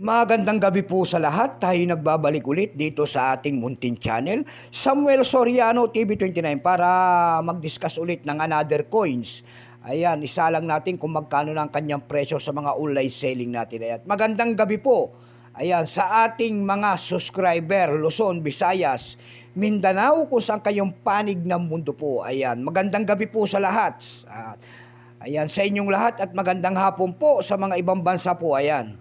Magandang gabi po sa lahat. Tayo nagbabalik ulit dito sa ating Muntin Channel, Samuel Soriano TV29 para mag-discuss ulit ng another coins. Ayan, isa lang natin kung magkano na ang kanyang presyo sa mga online selling natin. Ayan, magandang gabi po. Ayan, sa ating mga subscriber, Luzon, Visayas, Mindanao, kung saan kayong panig ng mundo po. Ayan, magandang gabi po sa lahat. Ayan, sa inyong lahat at magandang hapon po sa mga ibang bansa po. Ayan.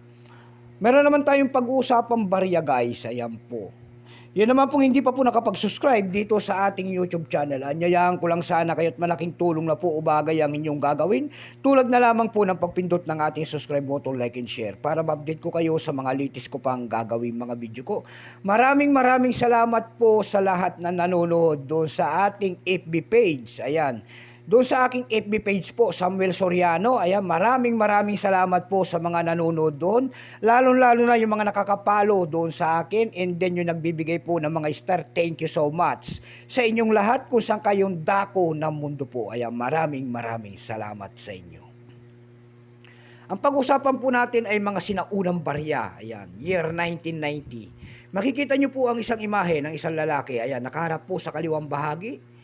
Meron naman tayong pag-uusapang barya guys, ayan po. Yan naman pong hindi pa po nakapag-subscribe dito sa ating YouTube channel. Anyayahan ko lang sana kayo at malaking tulong na po o bagay ang inyong gagawin. Tulad na lamang po ng pagpindot ng ating subscribe button, like and share para ma-update ko kayo sa mga latest ko pang gagawin mga video ko. Maraming salamat po sa lahat na nanonood doon sa ating FB page. Ayan. Doon sa aking FB page po, Samuel Soriano, ayan, maraming salamat po sa mga nanonood doon. Lalo na yung mga nakakapalo doon sa akin and then yung nagbibigay po ng mga star. Thank you so much sa inyong lahat kung saan kayong dako ng mundo po. Ayan, maraming salamat sa inyo. Ang pag-usapan po natin ay mga sinaunang barya. Ayan, year 1990. Makikita nyo po ang isang imahe ng isang lalaki. Ayan, nakaharap po sa kaliwang bahagi.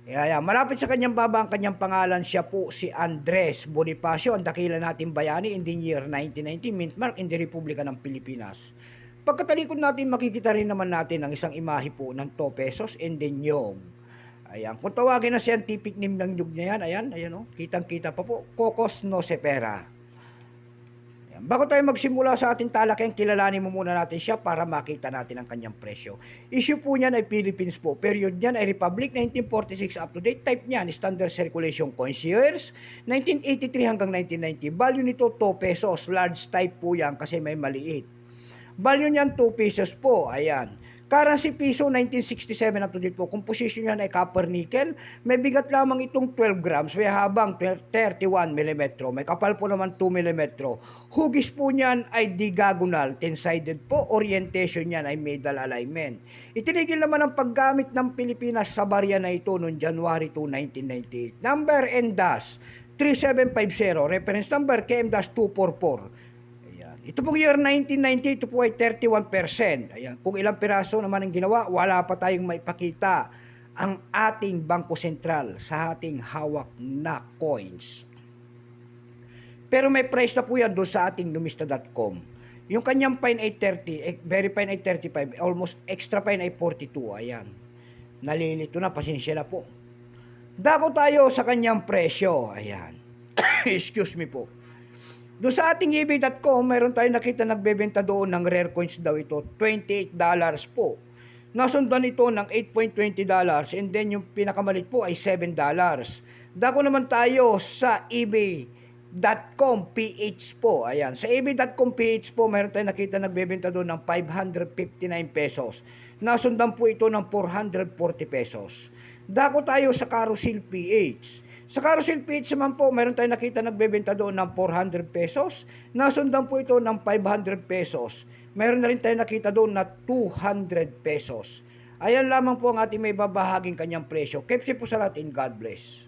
Ayan, malapit sa kanyang baba ang kanyang pangalan, siya po si Andres Bonifacio, ang dakila nating bayani in the year 1990, mint mark in the Republika ng Pilipinas. Pagkatalikod natin, makikita rin naman natin ang isang imahe po ng 2 pesos and then nyog. Ayan, kung tawagin na scientific name ng nyog niya yan, ayan o, kitang-kita pa po, Cocos Nocifera. Bago tayo magsimula sa ating talakay, kilalanin mo muna natin siya para makita natin ang kanyang presyo. Issue po niyan ay Philippines po. Period niyan ay Republic 1946 up to date. Type niyan, Standard Circulation Coins years 1983 hanggang 1990. Value nito 2 pesos. Large type po yan kasi may maliit. Value niyan 2 pesos po. Ayan. Currency piso 1967 up to date po. Composition niyan ay copper nickel. May bigat lamang itong 12 grams. May habang 31 mm. May kapal po naman 2 mm. Hugis po niyan ay diagonal, 10-sided po. Orientation niyan ay middle alignment. Itinigil naman ang paggamit ng Pilipinas sa barya na ito noong January 2, 1998. Number NDAS 3750. Reference number KM-244. Ito pong year 1990, ito po ay 31%. Ayan. Kung ilang piraso naman ang ginawa, wala pa tayong maipakita ang ating Bangko Sentral sa ating hawak na coins. Pero may price na po yan doon sa ating numista.com. Yung kanyang fine ay 30, very fine ay 35, almost extra fine ay 42. Ayan. Nalilito na, pasensya na po. Dako tayo sa kanyang presyo. Ayan. Excuse me po. Doon sa ating ebay.com, mayroon tayong nakita nagbebenta doon ng rare coins daw ito, $28 po. Nasundan ito ng $8.20 and then yung pinakamalit po ay $7. Dako naman tayo sa ebay.com PH po. Ayan, sa ebay.com PH po, mayroon tayong nakita nagbebenta doon ng 559 pesos. Nasundan po ito ng 440 pesos. Dako tayo sa Carousel PH. Sa Carousel PH naman po, meron tayong nakita nagbebenta doon ng 400 pesos. Nasundan po ito ng 500 pesos. Meron na rin tayong nakita doon na 200 pesos. Ayan lamang po ang ating may babahaging kanyang presyo. Keep safe po sa lahat and God bless.